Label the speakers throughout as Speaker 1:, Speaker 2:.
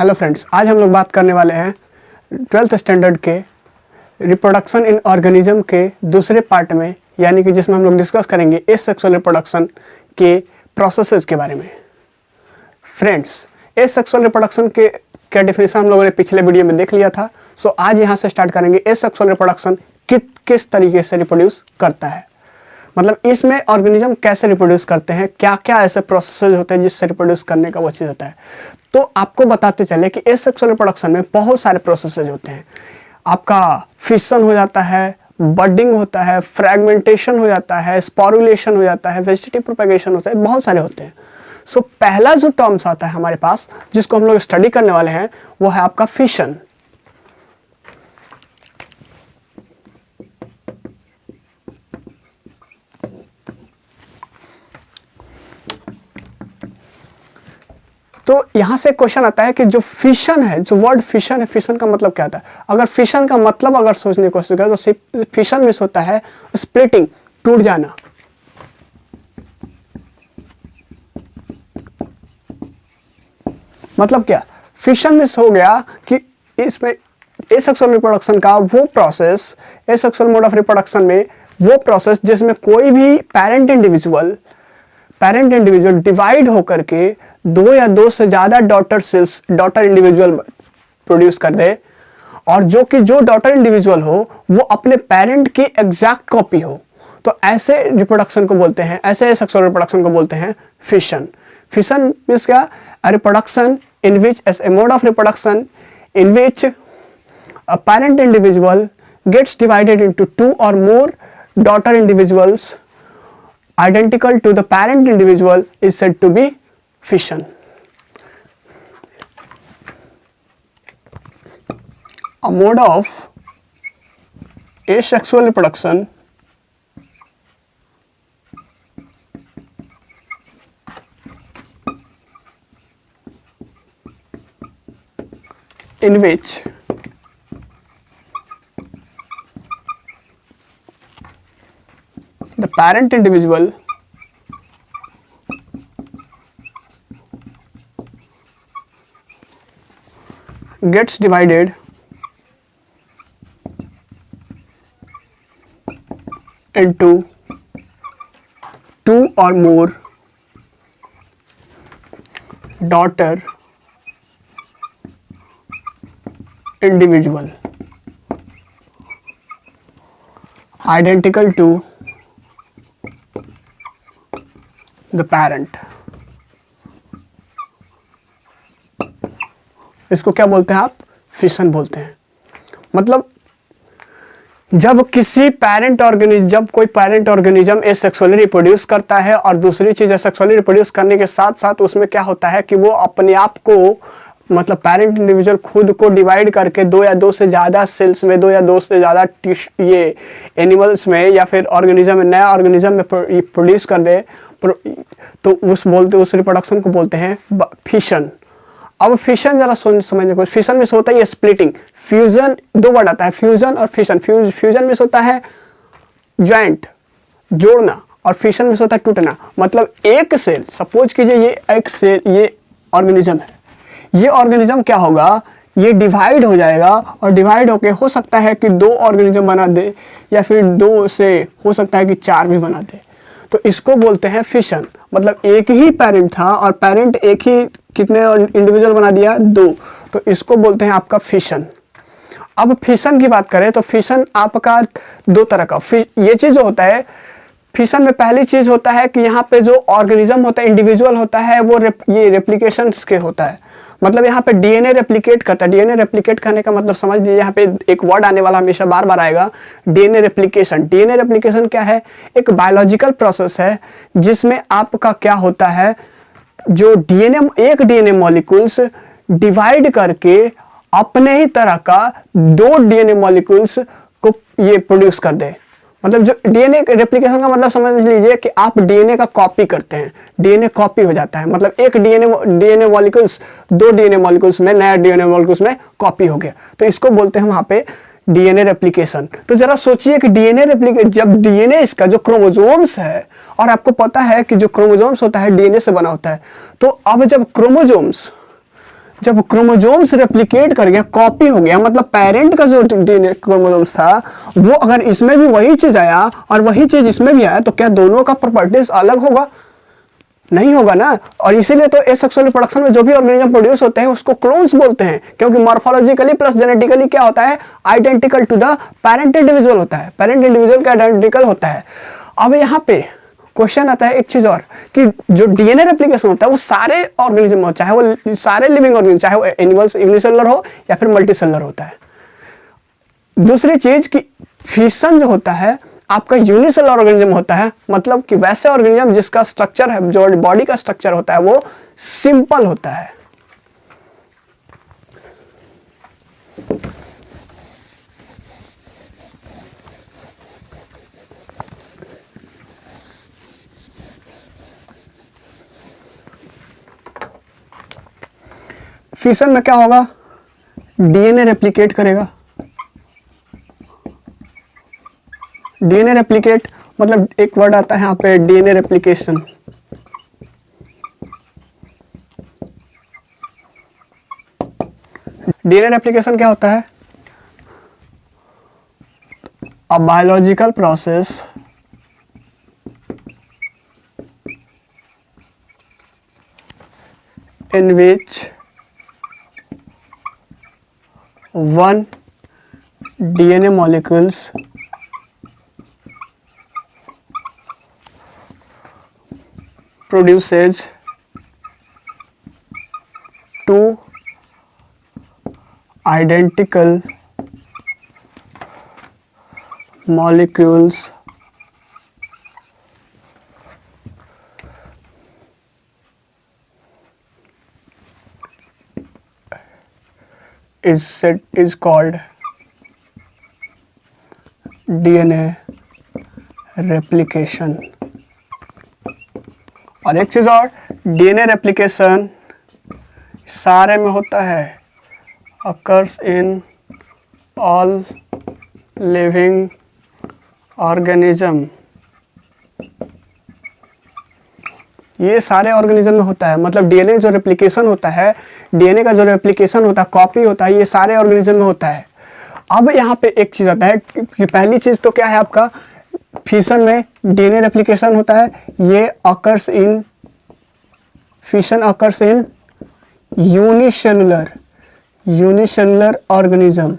Speaker 1: Hello friends, आज हम लोग बात करने वाले हैं 12th स्टैंडर्ड के रिप्रोडक्शन इन ऑर्गेनिज्म के दूसरे पार्ट में, यानी कि जिसमें हम लोग डिस्कस करेंगे एसेक्सुअल रिप्रोडक्शन के प्रोसेसेस के बारे में। फ्रेंड्स, एसेक्सुअल रिप्रोडक्शन के डेफिनेशन हम लोगों ने पिछले वीडियो में देख लिया था। सो आज यहाँ से स्टार्ट करेंगे एसेक्सुअल रिप्रोडक्शन किस तरीके से रिप्रोड्यूस करता है, मतलब इसमें ऑर्गेनिज्म कैसे रिप्रोड्यूस करते हैं, क्या क्या ऐसे प्रोसेसेस होते हैं जिससे रिप्रोड्यूस करने का वो चीज़ होता है। तो आपको बताते चले कि एसेक्सुअल रिप्रोडक्शन में बहुत सारे प्रोसेसेस होते हैं। आपका फिशन हो जाता है, बडिंग होता है, फ्रैगमेंटेशन हो जाता है, स्पोरुलेशन हो जाता है, वेजिटेटिव प्रोपेगेशन होता है, बहुत सारे होते हैं। सो पहला जो टर्म्स आता है हमारे पास जिसको हम लोग स्टडी करने वाले हैं वो है आपका फिशन। तो यहां से क्वेश्चन आता है कि जो फिशन है, जो वर्ड फिशन है, फिशन का मतलब क्या होता है। अगर फिशन का मतलब अगर सोचने की कोशिश करें तो फिशन मीन्स होता है स्प्लिटिंग, टूट जाना। मतलब क्या, फिशन मीन्स हो गया कि इसमें एसेक्सुअल रिप्रोडक्शन का वो process, asexual mode of reproduction में वो प्रोसेस जिसमें कोई भी पैरेंट इंडिविजुअल डिवाइड होकर के दो या दो से ज्यादा डॉटर इंडिविजुअल प्रोड्यूस कर दे, और जो डॉटर इंडिविजुअल हो वो अपने पेरेंट की एग्जैक्ट कॉपी हो। तो ऐसे रिप्रोडक्शन को बोलते हैं, ऐसे सेक्सुअल रिप्रोडक्शन को बोलते हैं फिशन। फिशन मीन्स क्या, a reproduction in which as a mode of reproduction in which a parent individual gets divided into two और more daughter individuals identical to the parent individual is said to be fission. A mode of asexual reproduction in which the parent individual gets divided into two or more daughter individual identical to the parent। इसको क्या बोलते हैं आप, fission बोलते हैं। मतलब जब कोई पैरेंट ऑर्गेनिज्म एसेक्सुअली रिप्रोड्यूस करता है और दूसरी चीज एसेक्सुअली रिप्रोड्यूस करने के साथ साथ उसमें क्या होता है कि वो अपने आप को, मतलब पेरेंट इंडिविजुअल खुद को डिवाइड करके दो या दो से ज़्यादा सेल्स में, दो या दो से ज़्यादा ये एनिमल्स में या फिर ऑर्गेनिज्म में, नया ऑर्गेनिज्म में प्रोड्यूस कर दे, तो उस रिप्रोडक्शन को बोलते हैं फिशन। अब फिशन जरा समझने को, फिशन में होता है ये स्प्लिटिंग, फ्यूजन, दो वर्ड आता है, फ्यूजन और फिशन। फ्यूजन में होता है ज्वाइंट, जोड़ना, और फिशन में होता है टूटना। मतलब एक सेल, सपोज कीजिए ये एक सेल, ये ऑर्गेनिज्म है, ये ऑर्गेनिज्म क्या होगा, ये डिवाइड हो जाएगा और डिवाइड होके हो सकता है कि दो ऑर्गेनिज्म बना दे या फिर दो से हो सकता है कि चार भी बना दे। तो इसको बोलते हैं फिशन। मतलब एक ही पेरेंट था और पेरेंट एक ही कितने इंडिविजुअल बना दिया, दो, तो इसको बोलते हैं आपका फिशन। अब फिशन की बात करें तो फिशन आपका दो तरह का, ये चीज जो होता है फिशन में, पहली चीज होता है कि यहाँ पे जो ऑर्गेनिज्म होता है, इंडिविजुअल होता है, वो ये रेप्लिकेशन के होता है। मतलब यहाँ पे डीएनए रेप्लिकेट करता है। डीएनए रेप्लिकेट करने का मतलब समझ लीजिए, यहाँ पे एक वर्ड आने वाला हमेशा बार बार आएगा, डीएनए रेप्लिकेशन। डीएनए रेप्लिकेशन क्या है, एक बायोलॉजिकल प्रोसेस है जिसमें आपका क्या होता है, जो एक डीएनए मॉलिक्यूल्स डिवाइड करके अपने ही तरह का दो डीएनए मॉलिक्यूल्स को ये प्रोड्यूस कर दे। मतलब जो डीएनए रेप्लिकेशन का मतलब समझ लीजिए कि आप डीएनए का कॉपी करते हैं, डीएनए कॉपी हो जाता है। मतलब एक डीएनए मॉलिक्यूल्स दो डीएनए मॉलिक्यूल्स में, नया डीएनए मॉलिक्यूल्स में कॉपी हो गया, तो इसको बोलते हैं वहां पे डीएनए रेप्लिकेशन। तो जरा सोचिए कि डीएनए रेप्लिकेट, जब डीएनए इसका जो क्रोमोसोम्स है, और आपको पता है कि जो क्रोमोसोम्स होता है डीएनए से बना होता है, तो अब जब क्रोमोसोम्स जब क्रोमोजोम्स रेप्लिकेट कर गया, कॉपी हो गया, मतलब पेरेंट का जो डीएनए क्रोमोजोम्स था वो अगर इसमें भी वही चीज आया और वही चीज इसमें भी आया, तो क्या दोनों का प्रॉपर्टीज अलग होगा? नहीं होगा ना। और इसीलिए तो एसेक्सुअल रिप्रोडक्शन में जो भी ऑर्गेनिज्म प्रोड्यूस होते हैं उसको क्लोन्स बोलते हैं, क्योंकि मॉर्फोलॉजिकली प्लस जेनेटिकली क्या होता है, identical to the parent individual होता है, पेरेंट इंडिविजुअल का आइडेंटिकल होता है। अब यहाँ पे क्वेश्चन आता है एक चीज और, कि जो डीएनए रेप्लिकेशन होता है वो सारे ऑर्गेनिज्म हो, चाहे वो सारे लिविंग ऑर्गेनिज्म, चाहे वो एनिमल्स यूनिसेलुलर हो या फिर मल्टीसेलुलर होता है। दूसरी चीज कि फिशन जो होता है आपका यूनिसेलुलर ऑर्गेनिज्म होता है, मतलब कि वैसे ऑर्गेनिज्म जिसका स्ट्रक्चर है, जो बॉडी का स्ट्रक्चर होता है वो सिंपल होता है। फिशन में क्या होगा, डीएनए रेप्लिकेट करेगा। डीएनए रेप्लिकेट मतलब एक वर्ड आता है यहाँ पे डीएनए रेप्लिकेशन। डीएनए रेप्लिकेशन क्या होता है, a biological process in which one DNA molecules produces two identical molecules is called DNA replication। और एक चीज और, डीएनए रेप्लिकेशन सारे में होता है, occurs in all living organism। ये सारे ऑर्गेनिज्म में होता है, मतलब डीएनए जो रेप्लिकेशन होता है, डीएनए का जो रेप्लिकेशन होता है, कॉपी होता है, ये सारे ऑर्गेनिज्म में होता है। अब यहाँ पे एक चीज आता है कि पहली चीज तो क्या है आपका, फिशन में डीएनए रेप्लिकेशन होता है, ये occurs in, fission occurs in unicellular organism.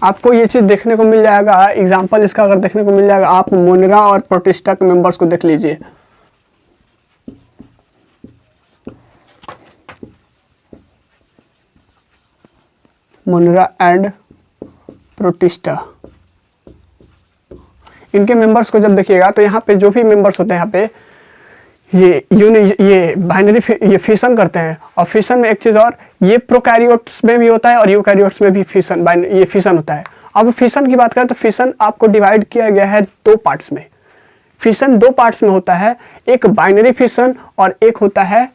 Speaker 1: आपको ये चीज देखने को मिल जाएगा, एग्जांपल इसका अगर देखने को मिल जाएगा, आप मोनेरा और प्रोटिस्टा के मेंबर्स को देख लीजिए। मोनेरा एंड प्रोटिस्टा, इनके मेंबर्स को जब देखिएगा तो यहाँ पे जो भी मेंबर्स होते हैं यहाँ पे ये बाइनरी ये फिशन करते हैं। और फिशन में एक चीज और, ये प्रोकैरियोट्स में भी होता है और यूकैरियोट्स में भी ये फिशन होता है। अब फिशन की बात करें तो फिशन आपको डिवाइड किया गया है दो पार्ट्स में। फिशन दो पार्ट्स में होता है, एक बाइनरी फिशन और एक होता है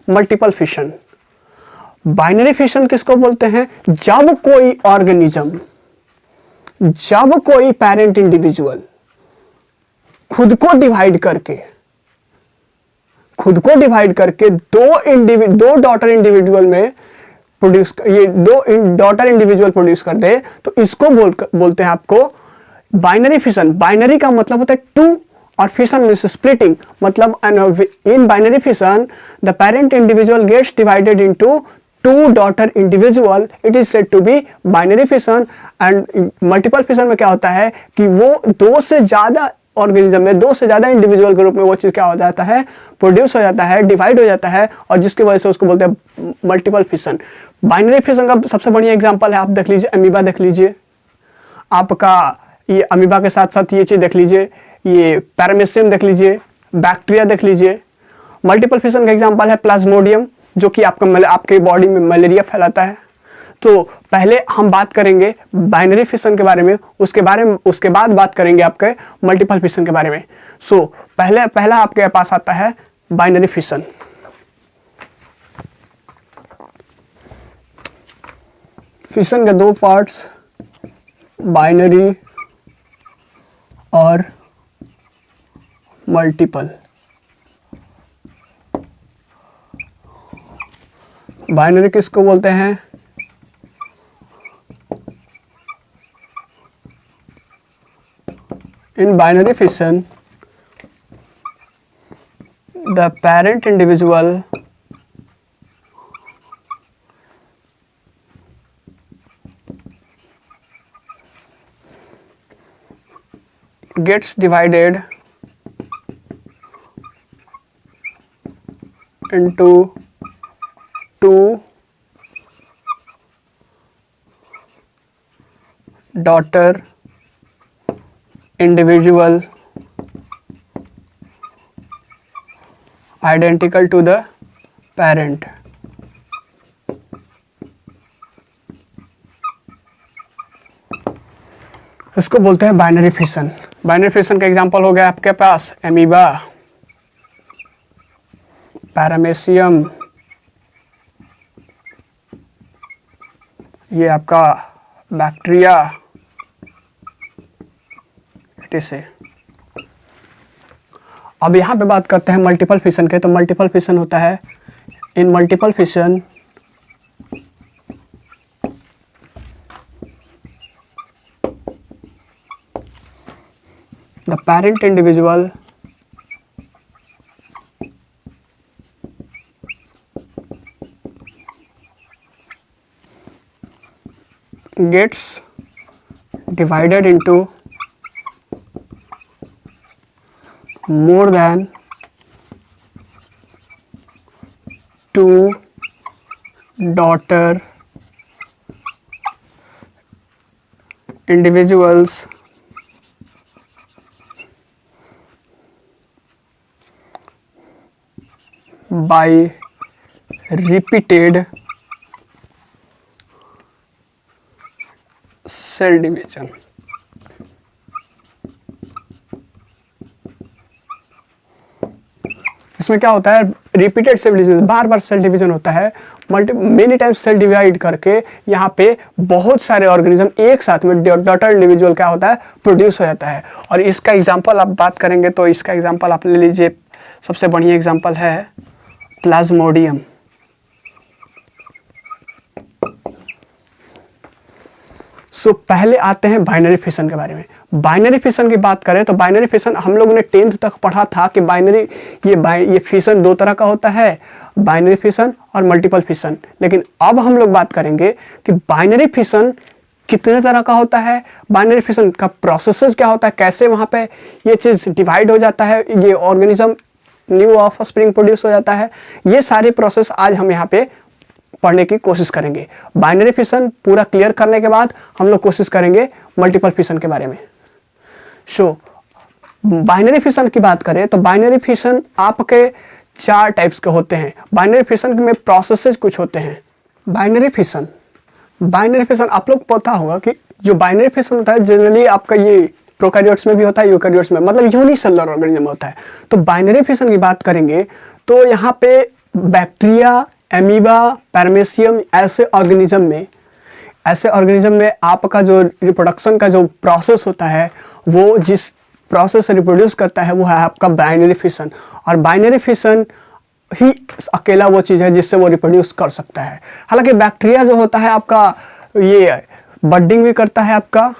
Speaker 1: मल्टीपल फिशन। बाइनरी फिशन किसको बोलते हैं, जब कोई ऑर्गेनिज्म, जब कोई पेरेंट इंडिविजुअल खुद को डिवाइड करके दो डॉटर इंडिविजुअल में प्रोड्यूस, ये दो डॉटर इंडिविजुअल प्रोड्यूस कर दे, तो इसको बोलते हैं आपको बाइनरी फिशन। बाइनरी का मतलब होता है टू, और फिशन मींस स्प्लिटिंग, मतलब in binary fission the parent individual gets divided into two daughter individual, it is said to be binary fission. And multiple fission में क्या होता है कि वो दो से ज्यादा ऑर्गेनिज्म में, दो से ज्यादा इंडिविजुअल के रूप में वो चीज क्या हो जाता है, प्रोड्यूस हो जाता है, डिवाइड हो जाता है, और जिसकी वजह से उसको बोलते हैं मल्टीपल फिशन। बाइनरी फिशन का सबसे बढ़िया एग्जांपल है, आप देख लीजिए अमीबा देख लीजिए, आपका ये अमीबा के साथ साथ ये चीज देख लीजिए, ये पैरामीशियम देख लीजिए, बैक्टीरिया देख लीजिए। मल्टीपल फिशन का एग्जांपल है प्लाज्मोडियम, जो कि आपके बॉडी में मलेरिया फैलाता है। तो पहले हम बात करेंगे बाइनरी फिशन के बारे में, उसके बाद बात करेंगे आपके मल्टीपल फिशन के बारे में। सो पहला आपके पास आता है बाइनरी फिशन। फिशन के दो पार्ट्स, बाइनरी और मल्टीपल। बाइनरी किसको बोलते हैं? इन binary fission the parent individual gets divided into two daughter individual identical to the parent. इसको बोलते हैं बाइनरी फिशन। बाइनरी फिशन का एग्जांपल हो गया आपके पास एमीबा, पैरामेसियम, ये आपका बैक्टीरिया, से। अब यहाँ पे बात करते हैं मल्टीपल फिशन के। तो मल्टीपल फिशन होता है, इन multiple fission the parent individual gets divided into more than two daughter individuals by repeated cell division। इसमें क्या होता है, रिपीटेड सेल डिवीजन, बार बार सेल डिवीजन होता है, मेनी टाइम्स सेल डिवाइड करके यहाँ पे बहुत सारे ऑर्गेनिज्म एक साथ में डॉटर इंडिविजुअल क्या होता है, प्रोड्यूस हो जाता है। और इसका एग्जांपल आप बात करेंगे तो इसका एग्जांपल आप ले लीजिए, सबसे बढ़िया एग्जांपल है प्लाज्मोडियम। सो पहले आते हैं बाइनरी फिशन के बारे में। बाइनरी फिशन की बात करें तो बाइनरी फिशन हम लोगों ने 10th तक पढ़ा था कि बाइनरी ये फिशन दो तरह का होता है, बाइनरी फिशन और मल्टीपल फिशन। लेकिन अब हम लोग बात करेंगे कि बाइनरी फिशन कितने तरह का होता है, बाइनरी फिशन का प्रोसेसेस क्या होता है, कैसे वहाँ पे ये चीज़ डिवाइड हो जाता है, ये organism new of spring produce हो जाता है। ये सारे प्रोसेस आज हम यहाँ पे पढ़ने की कोशिश करेंगे। बाइनरी फिशन पूरा क्लियर करने के बाद हम लोग कोशिश करेंगे मल्टीपल फिशन के बारे में। बाइनरी फिशन की बात करें तो बाइनरी फिशन आपके 4 टाइप्स के होते हैं। बाइनरी फिशन में प्रोसेसेस कुछ होते हैं। बाइनरी फिशन आप लोग पता होगा कि जो बाइनरी फिशन होता है जनरली आपका ये प्रोकैरियोट्स में भी होता है, यूकैरियोट्स में, मतलब यूनिसेलुलर ऑर्गेनिज्म होता है। तो बाइनरी फिशन की बात करेंगे तो यहाँ पे बैक्टीरिया, एमीबा, पैरामेसियम ऐसे ऑर्गेनिज्म में आपका जो रिप्रोडक्शन का जो प्रोसेस होता है, वो जिस प्रोसेस से रिप्रोड्यूस करता है वो है आपका बाइनरी फिशन। और बाइनरी फिशन ही अकेला वो चीज़ है जिससे वो रिप्रोड्यूस कर सकता है। हालांकि बैक्टीरिया जो होता है आपका ये बडिंग भी करता है आपका,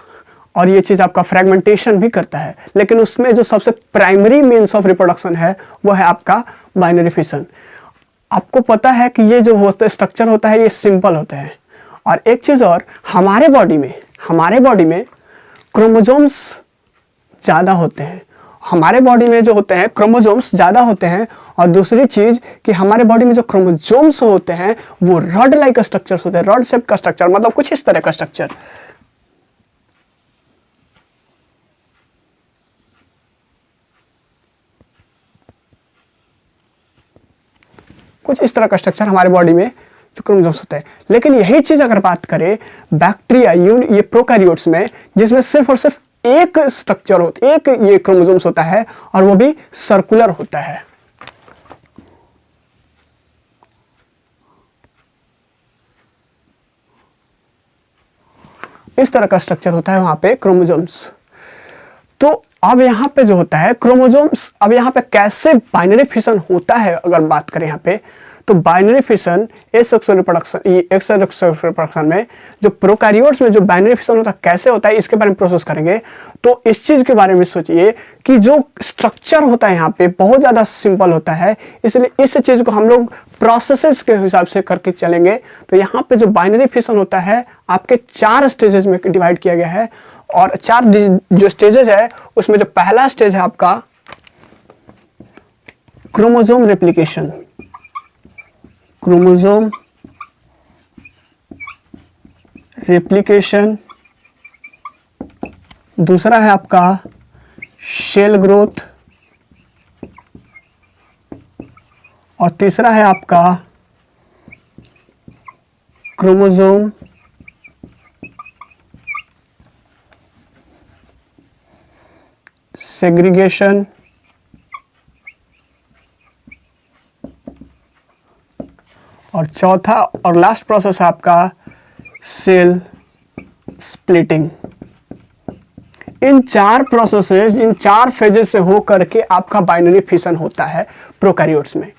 Speaker 1: और ये चीज़ आपका फ्रेगमेंटेशन भी करता है, लेकिन उसमें जो सबसे प्राइमरी मीन्स ऑफ रिप्रोडक्शन है वो है आपका बाइनरी फिशन। आपको पता है कि ये जो होता है स्ट्रक्चर होता है ये सिंपल होता है। और एक चीज़ और, हमारे बॉडी में क्रोमोसोम्स ज़्यादा होते हैं। हमारे बॉडी में जो होते हैं क्रोमोसोम्स ज़्यादा होते हैं। और दूसरी चीज़ कि हमारे बॉडी में जो क्रोमोसोम्स होते हैं वो रॉड लाइक स्ट्रक्चर्स होते हैं, रॉड शेप का स्ट्रक्चर, मतलब कुछ इस तरह का स्ट्रक्चर। कुछ इस तरह का स्ट्रक्चर हमारे बॉडी में क्रोमोसोम्स होते हैं। लेकिन यही चीज़ अगर बात करें बैक्टीरिया ये प्रोकैरियोट्स में, जिसमें सिर्फ और सिर्फ एक स्ट्रक्चर होता है, एक ये क्रोमोसोम्स होता है, और वो भी सर्कुलर होता है। इस तरह का स्ट्रक्चर होता है वहां पे क्रोमोसोम्स। तो अब यहाँ पे जो होता है क्रोमोसोम्स, अब यहाँ पे कैसे बाइनरी फिशन होता है अगर बात करें यहाँ पे, तो बाइनरी फिशन एसेक्सुअल रिप्रोडक्शन में जो प्रोकैरियोट्स में जो बाइनरी फिशन होता है कैसे होता है इसके बारे में प्रोसेस करेंगे। तो इस चीज़ के बारे में सोचिए कि जो स्ट्रक्चर होता है यहाँ पे बहुत ज़्यादा सिंपल होता है, इसलिए इस चीज़ को हम लोग प्रोसेसेस के हिसाब से करके चलेंगे। तो यहाँ पे जो बाइनरी फिशन होता है आपके 4 स्टेजेस में डिवाइड किया गया है, और 4 जो स्टेजेस है उसमें जो पहला स्टेज है आपका क्रोमोसोम रेप्लिकेशन, क्रोमोसोम रेप्लिकेशन। दूसरा है आपका सेल ग्रोथ, और तीसरा है आपका क्रोमोसोम सेग्रीगेशन, और चौथा और लास्ट प्रोसेस है आपका सेल स्प्लिटिंग। इन 4 प्रोसेसेस, इन 4 फेजेस से हो करके आपका बाइनरी फिशन होता है प्रोकैरियोट्स में।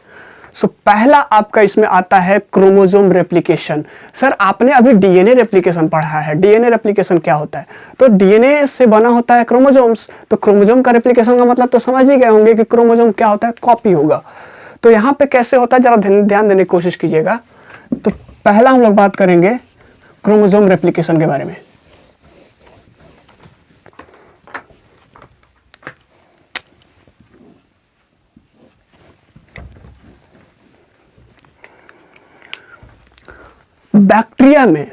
Speaker 1: सो पहला आपका इसमें आता है क्रोमोसोम रेप्लिकेशन। सर आपने अभी डीएनए रेप्लिकेशन पढ़ा है, डीएनए रेप्लिकेशन क्या होता है? तो डीएनए से बना होता है क्रोमोसोम्स, तो क्रोमोसोम का रेप्लिकेशन का मतलब तो समझ ही गए होंगे कि क्रोमोसोम क्या होता है, कॉपी होगा। तो यहाँ पे कैसे होता है जरा ध्यान देने की कोशिश कीजिएगा। तो पहला हम लोग बात करेंगे क्रोमोसोम रेप्लिकेशन के बारे में। बैक्टीरिया में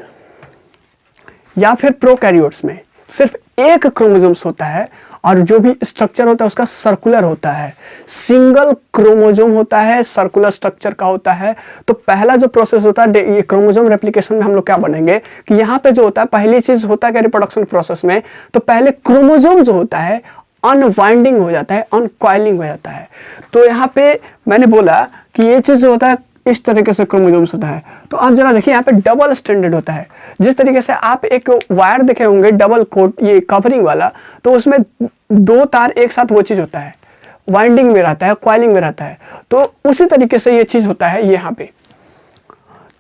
Speaker 1: या फिर प्रोकैरियोट्स में सिर्फ एक क्रोमोसोम्स होता है, और जो भी स्ट्रक्चर होता है उसका सर्कुलर होता है, सिंगल क्रोमोसोम होता है, सर्कुलर स्ट्रक्चर का होता है। तो पहला जो प्रोसेस होता है ये क्रोमोसोम रेप्लिकेशन में हम लोग क्या बढ़ेंगे कि यहाँ पे जो होता है पहली चीज होता है क्या रिप्रोडक्शन प्रोसेस में, तो पहले क्रोमोसोम जो होता है अनवाइंडिंग हो जाता है, अनकॉइलिंग हो जाता है। तो यहाँ पे मैंने बोला कि ये चीज जो होता है इस तरीके से क्रोमोसोम्स होता है। तो आप जरा देखिए यहाँ पे डबल स्टैंडर्ड होता है। जिस तरीके से आप एक वायर देखे होंगे डबल कोट ये कवरिंग वाला, तो उसमें 2 तार एक साथ वो चीज होता है, वाइंडिंग में रहता है, कॉइलिंग में रहता है। तो उसी तरीके से ये चीज होता है यहाँ पे।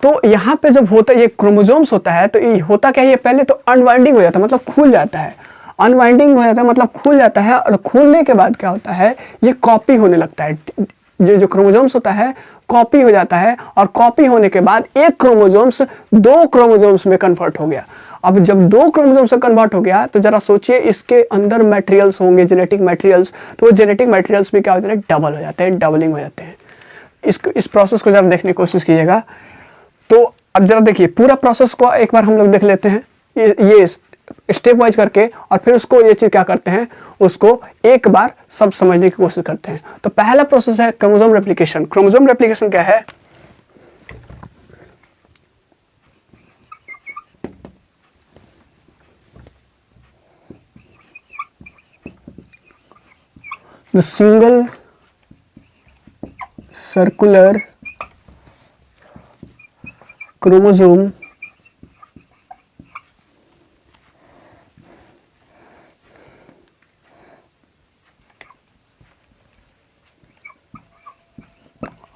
Speaker 1: तो यहाँ पे जब होता है ये क्रोमोसोम्स होता है तो ये होता क्या है, ये पहले तो अनवाइंडिंग हो जाता है, मतलब खुल जाता है। अनवाइंडिंग हो जाता है मतलब खुल जाता है, और खुलने के बाद क्या होता है ये कॉपी होने लगता है। जो क्रोमोसोम्स होता है कॉपी हो जाता है, और कॉपी होने के बाद एक क्रोमोसोम्स 2 क्रोमोसोम्स में कन्वर्ट हो गया। अब जब 2 क्रोमोसोम्स से कन्वर्ट हो गया तो जरा सोचिए इसके अंदर मटेरियल्स होंगे, जेनेटिक मटेरियल्स, तो वो जेनेटिक मटेरियल्स भी क्या होते हैं, डबल हो जाते हैं, डबलिंग हो जाते हैं। इस प्रोसेस को जरा देखने की कोशिश कीजिएगा। तो अब जरा देखिए पूरा प्रोसेस को एक बार हम लोग देख लेते हैं, ये स्टेप वाइज करके, और फिर उसको ये चीज क्या करते हैं उसको एक बार सब समझने की कोशिश करते हैं। तो पहला प्रोसेस है क्रोमोसोम रेप्लिकेशन। क्रोमोसोम रेप्लिकेशन क्या है? The single circular chromosome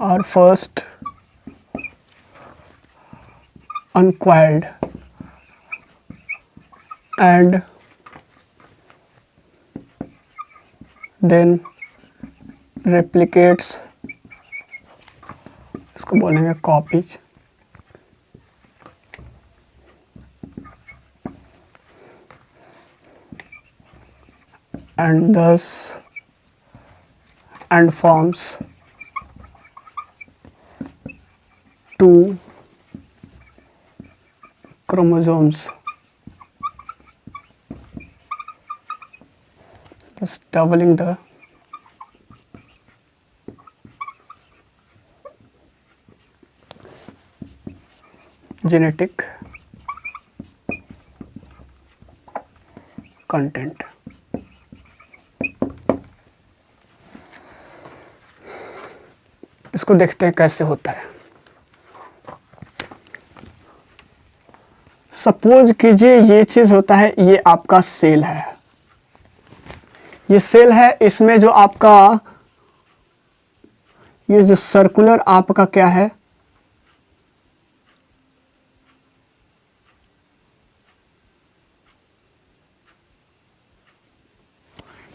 Speaker 1: are first uncoiled and then replicates, इसको बोलेंगे copies, and thus and forms 2 chromosomes, thus doubling the genetic content. इसको देखते हैं कैसे होता है। सपोज कीजिए ये चीज होता है, ये आपका सेल है, ये सेल है, इसमें जो आपका ये जो सर्कुलर आपका क्या है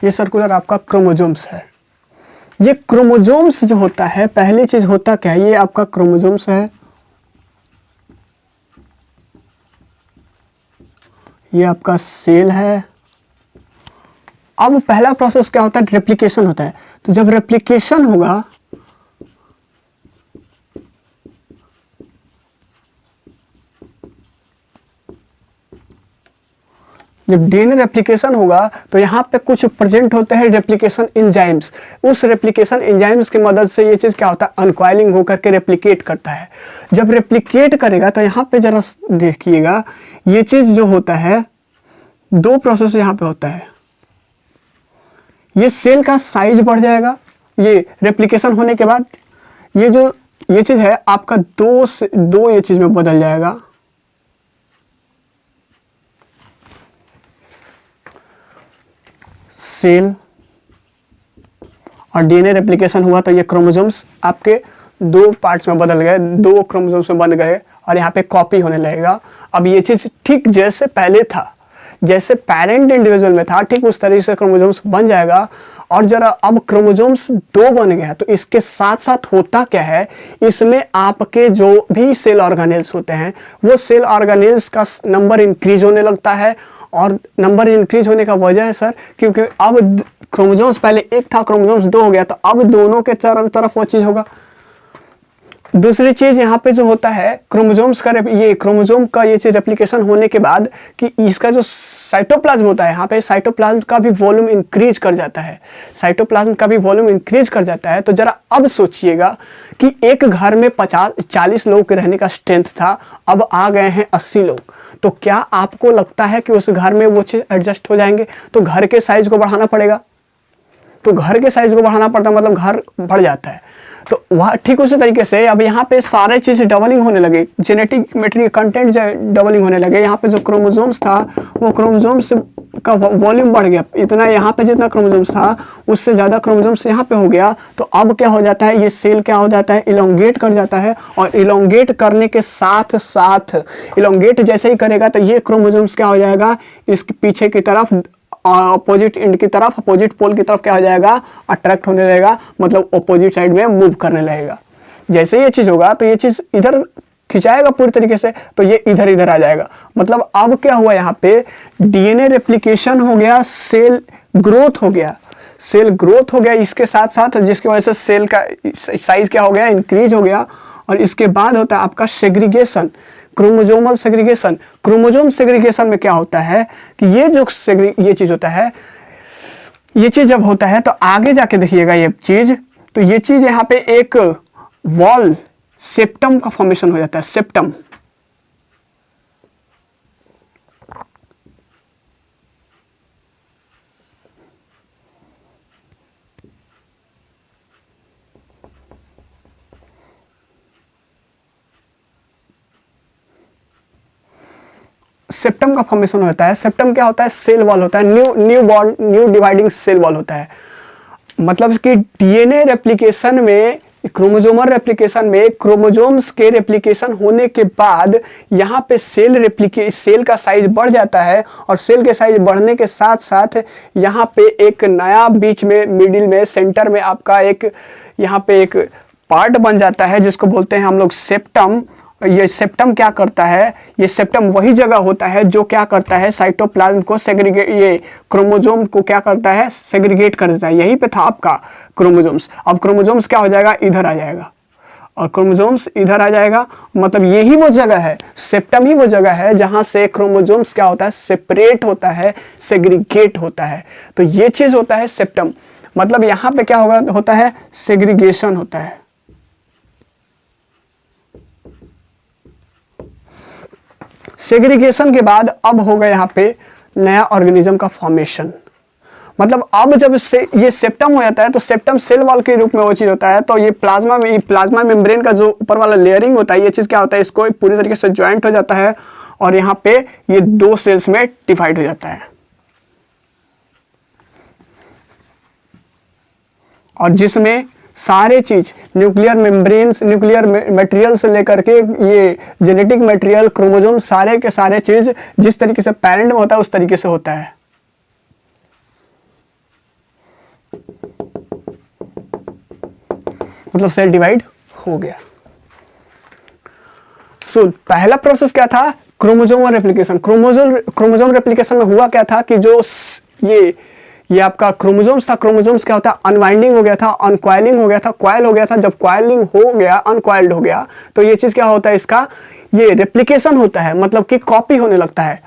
Speaker 1: ये सर्कुलर आपका क्रोमोजोम्स है। ये क्रोमोजोम्स जो होता है, पहली चीज होता क्या है, ये आपका क्रोमोजोम्स है, ये आपका सेल है। अब पहला प्रोसेस क्या होता है, रेप्लिकेशन होता है। तो जब रेप्लिकेशन होगा, जब डीएनए रेप्लिकेशन होगा तो यहाँ पे कुछ प्रेजेंट होते हैं रेप्लिकेशन एंजाइम्स। उस रेप्लिकेशन एंजाइम्स की मदद से ये चीज़ क्या होता है, अनकॉइलिंग होकर के रेप्लिकेट करता है। जब रेप्लिकेट करेगा तो यहाँ पे जरा देखिएगा, ये चीज़ जो होता है, दो प्रोसेस यहाँ पे होता है। ये सेल का साइज बढ़ जाएगा, ये रेप्लिकेशन होने के बाद ये चीज़ है आपका दो ये चीज़ में बदल जाएगा। सेल और डीएनए रेप्लिकेशन हुआ तो ये क्रोमोसोम्स आपके दो पार्ट्स में बदल गए, दो क्रोमोसोम्स में बन गए और यहाँ पे कॉपी होने लगेगा। अब ये चीज़ ठीक जैसे पहले था, जैसे पेरेंट इंडिविजुअल में था, ठीक उस तरीके से क्रोमोसोम्स बन जाएगा। और जरा अब क्रोमोसोम्स दो बन गया तो इसके साथ साथ होता क्या है, इसमें आपके जो भी सेल ऑर्गेनेल्स होते हैं वो सेल ऑर्गेनेल्स का नंबर इंक्रीज होने लगता है। और नंबर इंक्रीज होने का वजह है सर, क्योंकि अब क्रोमोसोम्स पहले एक था, क्रोमोसोम्स दो हो गया, तो अब दोनों के तरफ वो चीज़ होगा। दूसरी चीज़ यहाँ पे जो होता है, क्रोमोसोम्स का ये क्रोमोसोम का ये चीज़ रेप्लिकेशन होने के बाद कि इसका जो साइटोप्लाज्म होता है, यहाँ पे साइटोप्लाज्म का भी वॉल्यूम इंक्रीज कर जाता है, साइटोप्लाज्म का भी वॉल्यूम इंक्रीज कर जाता है। तो जरा अब सोचिएगा कि एक घर में 40 लोग के रहने का स्ट्रेंथ था, अब आ गए हैं 80 लोग, तो क्या आपको लगता है कि उस घर में वो चीज़ एडजस्ट हो जाएंगे? तो घर के साइज को बढ़ाना पड़ेगा, तो घर के साइज को बढ़ाना पड़ता है, मतलब घर बढ़ जाता है। तो वह ठीक उसी तरीके से अब यहाँ पे सारे चीज़ डबलिंग होने लगे, जेनेटिक मेटेरियल कंटेंट डबलिंग होने लगे। यहाँ पे जो क्रोमोसोम्स था वो क्रोमोसोम्स का वॉल्यूम बढ़ गया, इतना यहाँ पे जितना क्रोमोसोम्स था उससे ज़्यादा क्रोमोसोम्स यहाँ पे हो गया। तो अब क्या हो जाता है, ये सेल क्या हो जाता है, इलोंगेट कर जाता है। और इलोंगेट करने के साथ साथ, इलोंगेट जैसे ही करेगा तो ये क्रोमोसोम्स क्या हो जाएगा, इसके पीछे की तरफ अपोजिट एंड की तरफ, अपोजिट पोल की तरफ क्या हो जाएगा, अट्रैक्ट होने लगेगा, मतलब अपोजिट साइड में मूव करने लगेगा। जैसे ये चीज़ होगा तो ये चीज़ इधर खिंचाएगा पूरी तरीके से, तो ये इधर इधर आ जाएगा। मतलब अब क्या हुआ, यहाँ पे डीएनए रेप्लिकेशन हो गया, सेल ग्रोथ हो गया, सेल ग्रोथ हो गया इसके साथ साथ, जिसकी वजह से सेल का साइज क्या हो गया, इंक्रीज हो गया। और इसके बाद होता है आपका segregation, chromosomal segregation. Chromosome segregation में क्या होता है कि ये चीज़ होता है, ये चीज़ जब होता है तो आगे जाके देखिएगा ये चीज़, तो ये चीज़ यहाँ पे एक वॉल सेप्टम का फॉर्मेशन हो जाता है, सेप्टम। सेप्टम का फॉर्मेशन होता है। सेप्टम क्या होता है, सेल वॉल होता है, न्यू डिवाइडिंग सेल वॉल होता है। मतलब कि डीएनए रेप्लिकेशन में, क्रोमोजोमल रेप्लिकेशन में, क्रोमोजोम्स के रेप्लिकेशन होने के बाद यहाँ पे सेल का साइज बढ़ जाता है। और सेल के साइज बढ़ने के साथ साथ यहाँ पे एक नया बीच में, मिडिल में, सेंटर में आपका एक यहाँ पे एक पार्ट बन जाता है जिसको बोलते हैं हम लोग सेप्टम। ये सेप्टम क्या करता है, ये सेप्टम वही जगह होता है जो क्या करता है, साइटोप्लाज्म को सेग्रीगेट, ये क्रोमोजोम को क्या करता है, सेग्रीगेट कर देता है। यहीं पे था आपका क्रोमोजोम्स। अब क्रोमोजोम्स क्या हो जाएगा, इधर आ जाएगा, और क्रोमोजोम्स इधर आ जाएगा। मतलब यही वो जगह है, सेप्टम ही वो जगह है जहां से क्रोमोजोम्स क्या होता है, सेपरेट होता है, सेग्रीगेट होता है। तो ये चीज होता है सेप्टम। मतलब यहाँ पे क्या होता है, सेग्रीगेशन होता है। सेग्रीगेशन के बाद अब होगा यहाँ पे नया ऑर्गेनिज्म का फॉर्मेशन। मतलब अब जब से ये सेप्टम हो जाता है तो सेप्टम सेल वॉल के रूप में वो चीज़ होता है। तो ये प्लाज्मा मेम्ब्रेन का जो ऊपर वाला लेयरिंग होता है, ये चीज़ क्या होता है, इसको पूरी तरीके से ज्वाइंट हो जाता है और यहाँ पे ये दो सेल्स में डिवाइड हो जाता है। और जिसमें सारे चीज न्यूक्लियर मेम्ब्रेन्स, न्यूक्लियर मटेरियल से लेकर के ये जेनेटिक मटेरियल, क्रोमोसोम, सारे के सारे चीज जिस तरीके से पेरेंट में होता है उस तरीके से होता है। मतलब सेल डिवाइड हो गया। सो पहला प्रोसेस क्या था, क्रोमोसोम रेप्लिकेशन। क्रोमोसोम रेप्लिकेशन में हुआ क्या था कि जो ये आपका क्रोमोसोम्स था, क्रोमोसोम्स क्या होता है, अनवाइंडिंग हो गया था, अनकॉइलिंग हो गया था, कॉइल हो गया था। जब कॉइलिंग हो गया, अनकॉइल्ड हो गया, तो ये चीज क्या होता है, इसका ये रेप्लिकेशन होता है, मतलब कि कॉपी होने लगता है।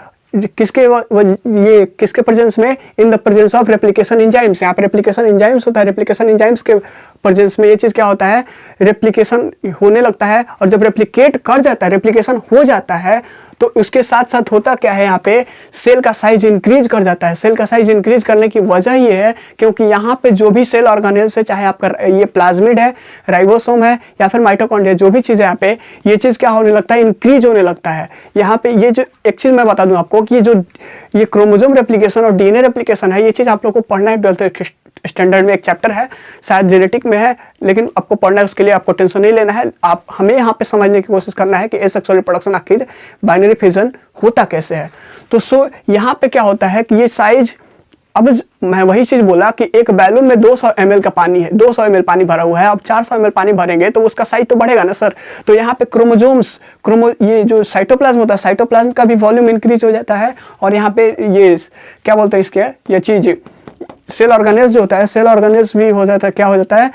Speaker 1: किसके ये किसके प्रेजेंस में, in the presence of replication enzymes. यहाँ पे रेप्लिकेशन एंजाइम्स होता है, रेप्लिकेशन एंजाइम्स के प्रेजेंस में ये चीज क्या होता है, रेप्लिकेशन होने लगता है। और जब रेप्लिकेट कर जाता है, रेप्लिकेशन हो जाता है, तो उसके साथ साथ होता क्या है, यहाँ पे सेल का साइज इंक्रीज कर जाता है। सेल का साइज इंक्रीज करने की वजह ये है क्योंकि यहाँ पे जो भी सेल ऑर्गेनेल्स है, चाहे आपका ये प्लाज्मिड है, राइबोसोम है, या फिर माइटोकॉन्ड्रिया, जो भी चीज़ है यहाँ पे, ये चीज़ क्या होने लगता है, इंक्रीज होने लगता है। यहाँ पे ये जो एक चीज़ मैं बता दूं आपको कि ये क्रोमोसोम रेप्लिकेशन और डीएनए रेप्लिकेशन है, ये चीज़ आप लोग को पढ़ना है 12th स्टैंडर्ड में। एक चैप्टर है, शायद जेनेटिक में है, लेकिन आपको पढ़ना है, उसके लिए आपको टेंशन नहीं लेना है। आप हमें यहाँ पे समझने की कोशिश करना है कि एसेक्सुअल रिप्रोडक्शन आखिर बाइनरी फिजन होता कैसे है। तो यहाँ पे क्या होता है कि ये साइज, अब मैं वही चीज बोला कि एक बैलून में 200 ml का पानी है, 200 ml पानी भरा हुआ है, अब 400 ml पानी भरेंगे तो उसका साइज तो बढ़ेगा ना सर। तो यहाँ पे क्रोमोसोम्स, ये जो साइटोप्लाज्म होता है, साइटोप्लाज्म का भी वॉल्यूम इंक्रीज हो जाता है। और यहाँ पे ये क्या बोलते हैं इसके, ये चीज सेल ऑर्गेनेल्स जो होता है, सेल ऑर्गेनेल्स भी हो जाता है, क्या हो जाता है,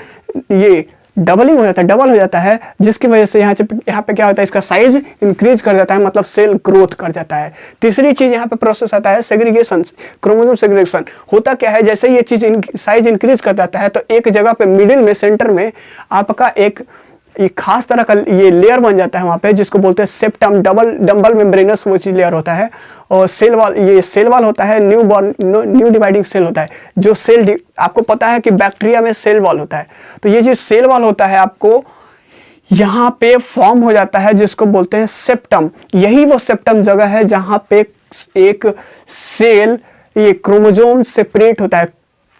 Speaker 1: ये डबलिंग हो जाता है, डबल हो जाता है, जिसकी वजह से यहाँ पे क्या होता है, इसका साइज इंक्रीज कर जाता है, मतलब सेल ग्रोथ कर जाता है। तीसरी चीज यहाँ पे प्रोसेस आता है सेग्रीगेशन, क्रोमोसोम सेग्रीगेशन। होता क्या है, जैसे ये चीज साइज इंक्रीज कर जाता है, तो एक जगह पे मिडिल में, सेंटर में आपका एक खास तरह का ये लेयर बन जाता है वहाँ पे, जिसको बोलते हैं सेप्टम, डबल मेम्ब्रेनस वो चीज लेयर होता है। और सेल वॉल, ये सेल वॉल होता है, न्यू डिवाइडिंग सेल होता है। जो सेल, आपको पता है कि बैक्टीरिया में सेल वॉल होता है, तो ये जो सेल वॉल होता है आपको यहाँ पे फॉर्म हो जाता है, जिसको बोलते हैं सेप्टम। यही वो सेप्टम जगह है जहाँ पे एक सेल, ये क्रोमोसोम सेपरेट होता है।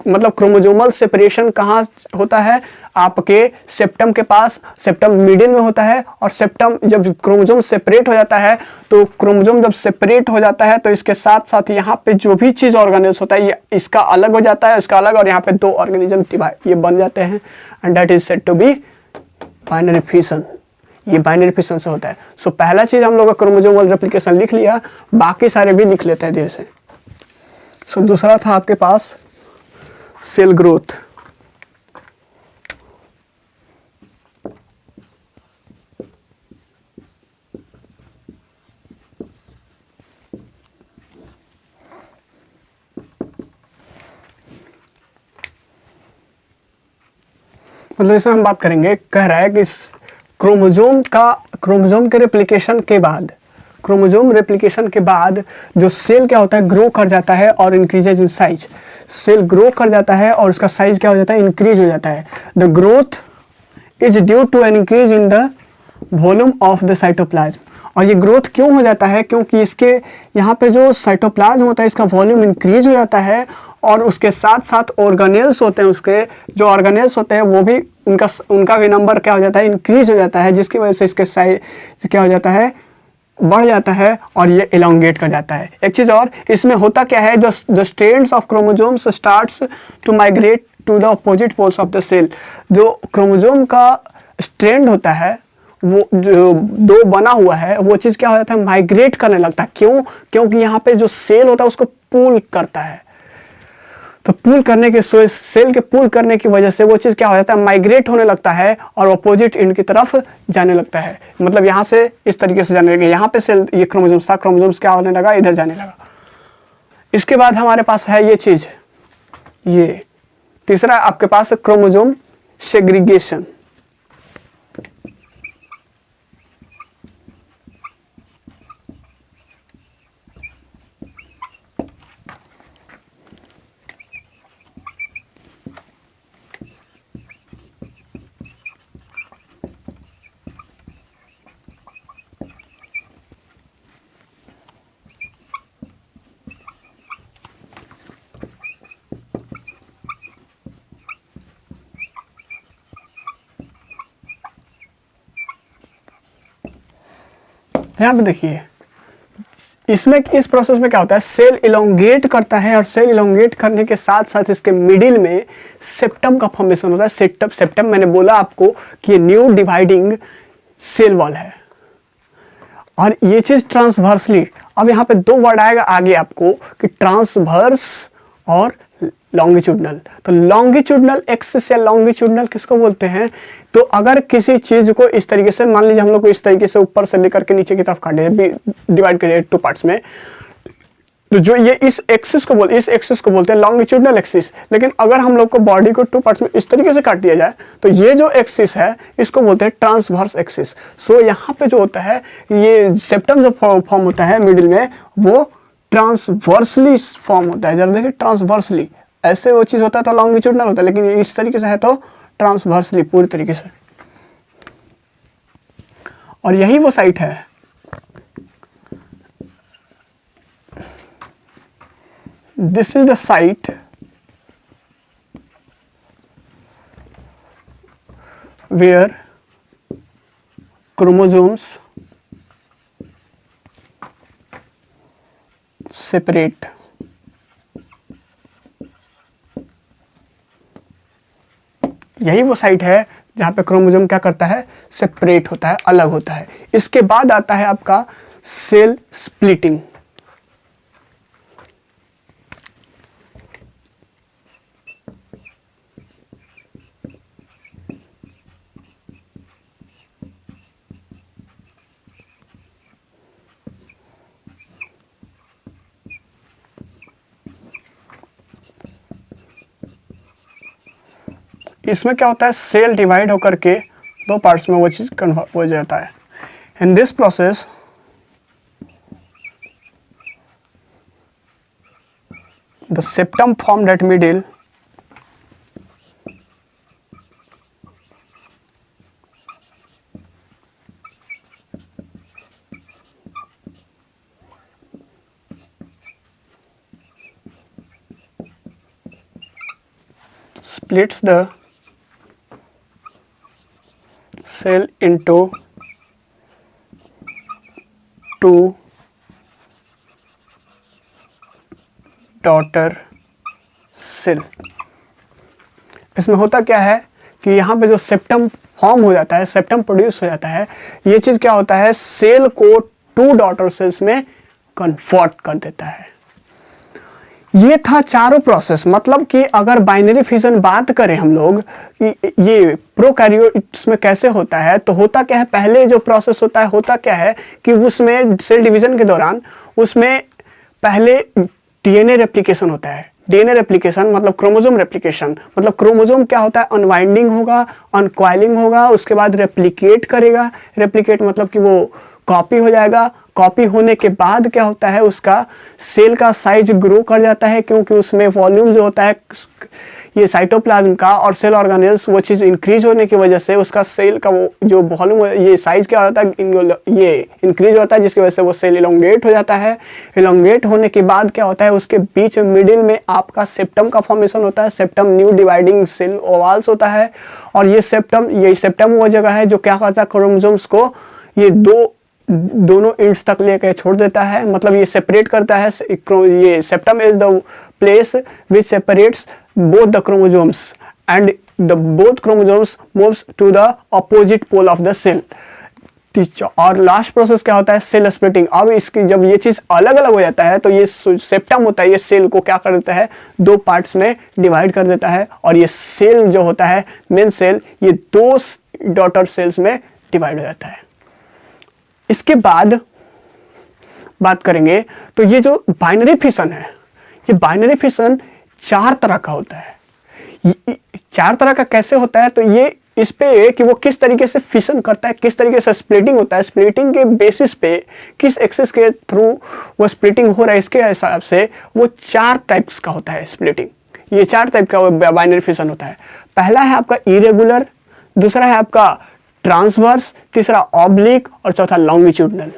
Speaker 1: मतलब क्रोमोसोमल सेपरेशन कहाँ होता है, आपके सेप्टम के पास। सेप्टम मिडिल में होता है, और सेप्टम जब क्रोमोसोम सेपरेट हो जाता है, तो क्रोमोसोम जब सेपरेट हो जाता है, तो इसके साथ साथ यहाँ पे जो भी चीज ऑर्गेनेल्स होता है, ये इसका अलग हो जाता है, इसका अलग, और यहाँ पे 2 ऑर्गेनिज्म डिवाइड ये बन जाते हैं, and that is said to be binary fission. ये बाइनरी फिशन से होता है। सो पहला चीज हम लोग का क्रोमोसोमल रेप्लिकेशन लिख लिया, बाकी सारे भी लिख लेते हैं धीरे से। सो दूसरा था आपके पास सेल ग्रोथ। मतलब इसमें हम बात करेंगे, कह रहा है कि क्रोमोसोम के रेप्लिकेशन के बाद, क्रोमोसोम रेप्लिकेशन के बाद जो सेल क्या होता है, ग्रो कर जाता है और increases in size. Cell grow कर जाता है और उसका साइज क्या हो जाता है, इंक्रीज हो जाता है। The growth is due to an increase in the volume of the cytoplasm. और ये ग्रोथ क्यों हो जाता है, क्योंकि इसके यहाँ पे जो साइटोप्लाज्म होता है, इसका वॉल्यूम इंक्रीज हो जाता है, और उसके साथ साथ ऑर्गेनेल्स होते हैं, उसके जो ऑर्गेनेल्स होते हैं वो भी उनका भी नंबर क्या हो जाता है, इंक्रीज हो जाता है, जिसकी वजह से इसके साइज क्या हो जाता है, बढ़ जाता है, और ये एलोंगेट कर जाता है। एक चीज और, इसमें होता क्या है, जो strands of chromosomes starts to migrate to the opposite poles of the cell. जो क्रोमोसोम का स्ट्रैंड होता है, वो जो 2 बना हुआ है, वो चीज क्या हो जाता है, माइग्रेट करने लगता है। क्यों? क्योंकि यहाँ पे जो सेल होता है उसको पुल करता है। तो पुल करने के सेल के पुल करने की वजह से वो चीज क्या हो जाता है, माइग्रेट होने लगता है, और अपोजिट एंड की तरफ जाने लगता है। मतलब यहाँ से इस तरीके से जाने लगे, यहाँ पे सेल, ये क्रोमोसोम्स था, क्रोमोसोम्स क्या होने लगा, इधर जाने लगा। इसके बाद हमारे पास है ये चीज, ये तीसरा आपके पास क्रोमोसोम सेग्रीगेशन। यहाँ पे देखिए, इसमें इस प्रोसेस में क्या होता है, सेल इलोंगेट करता है और सेल इलोंगेट करने के साथ साथ इसके मिडिल में सेप्टम का फॉर्मेशन होता है। सेप्टम मैंने बोला आपको कि ये न्यू डिवाइडिंग सेल वॉल है और ये चीज ट्रांसवर्सली। अब यहाँ पे दो वर्ड आएगा आगे आपको कि ट्रांसवर्स और लॉन्गिट्यूडनल। तो लॉन्गिट्यूडनल एक्सिस या लॉन्गिट्यूडनल किसको बोलते हैं, तो अगर किसी चीज को इस तरीके से, मान लीजिए हम लोग को इस तरीके से ऊपर से लेकर के नीचे की तरफ काटे, डिवाइड करिए टू पार्ट्स में, तो जो ये इस एक्सिस को बोलते हैं लॉन्गिट्यूडनल एक्सिस। लेकिन अगर हम लोग को बॉडी को टू पार्ट्स में इस तरीके से काट दिया जाए तो ये जो एक्सिस है इसको बोलते हैं ट्रांसवर्स एक्सिस। सो यहाँ पे जो होता है, ये सेप्टम जो फॉर्म होता है मिडिल में, वो ट्रांसवर्सली फॉर्म होता है। जरा देखिए, ट्रांसवर्सली ऐसे वो चीज होता है तो लॉन्गिट्यूडनल होता है, लेकिन ये इस तरीके से है तो ट्रांसवर्सली पूरी तरीके से। और यही वो साइट है this is the site where chromosomes separate। यही वो साइट है जहां पे क्रोमोसोम क्या करता है, सेपरेट होता है, अलग होता है। इसके बाद आता है आपका सेल स्प्लिटिंग। इसमें क्या होता है, सेल डिवाइड होकर के दो पार्ट्स में वो चीज कन्वर्ट हो जाता है। In this process the septum formed at middle splits the cell into two daughter cell। इसमें होता क्या है कि यहाँ पे जो सेप्टम फॉर्म हो जाता है, सेप्टम प्रोड्यूस हो जाता है, ये चीज क्या होता है, सेल को टू डॉटर सेल्स में कन्वर्ट कर देता है। ये था चारों प्रोसेस। मतलब कि अगर बाइनरी फिजन बात करें हम लोग ये प्रोकैरियोट्स में कैसे होता है, तो होता क्या है, पहले जो प्रोसेस होता क्या है कि उसमें सेल डिवीजन के दौरान उसमें पहले डीएनए रेप्लिकेशन होता है। डीएनए रेप्लिकेशन मतलब क्रोमोसोम रेप्लिकेशन, मतलब क्रोमोसोम क्या होता है, अनवाइंडिंग होगा, अनकॉइलिंग होगा, उसके बाद रेप्लिकेट करेगा। रेप्लिकेट मतलब कि वो कॉपी हो जाएगा। कॉपी होने के बाद क्या होता है, उसका सेल का साइज ग्रो कर जाता है, क्योंकि उसमें वॉल्यूम जो होता है ये साइटोप्लाज्म का और सेल ऑर्गेनेल्स, वो चीज़ इंक्रीज होने की वजह से उसका सेल का वो जो वॉल्यूम, ये साइज क्या होता है, ये इंक्रीज होता है, जिसकी वजह से वो सेल इलोंगेट हो जाता है। इलोंगेट होने के बाद क्या होता है, उसके बीच मिडिल में आपका सेप्टम का फॉर्मेशन होता है। Septum new dividing cell ovals होता है। और ये सेप्टम वो जगह है जो क्या करता है, क्रोमोसोम्स को ये दोनों एंड्स तक लेकर छोड़ देता है, मतलब ये सेपरेट करता है। ये septum is the place which separates both the chromosomes and the both chromosomes moves to the opposite pole of the cell. और लास्ट प्रोसेस क्या होता है, सेल स्प्लिटिंग। अब इसकी जब ये चीज अलग अलग हो जाता है तो ये सेप्टम होता है, ये सेल को क्या कर देता है, दो पार्ट्स में डिवाइड कर देता है। और ये सेल जो होता है, मेन सेल, ये दो डॉटर सेल्स में डिवाइड हो जाता है। इसके बाद बात करेंगे तो ये जो बाइनरी फिशन है, ये बाइनरी फिशन चार तरह का होता है। चार तरह का कैसे होता है, तो ये इस पे कि वो किस तरीके से फिशन करता है, किस तरीके से स्प्लिटिंग होता है, स्प्लिटिंग के बेसिस पे किस एक्सेस के थ्रू वो स्प्लिटिंग हो रहा है, इसके हिसाब से वो चार टाइप्स का होता है स्प्लिटिंग। ये चार टाइप का बाइनरी फिशन होता है। पहला है आपका इरेगुलर, दूसरा है आपका ट्रांसवर्स, तीसरा ऑब्लिक और चौथा लॉन्गिट्यूडनल।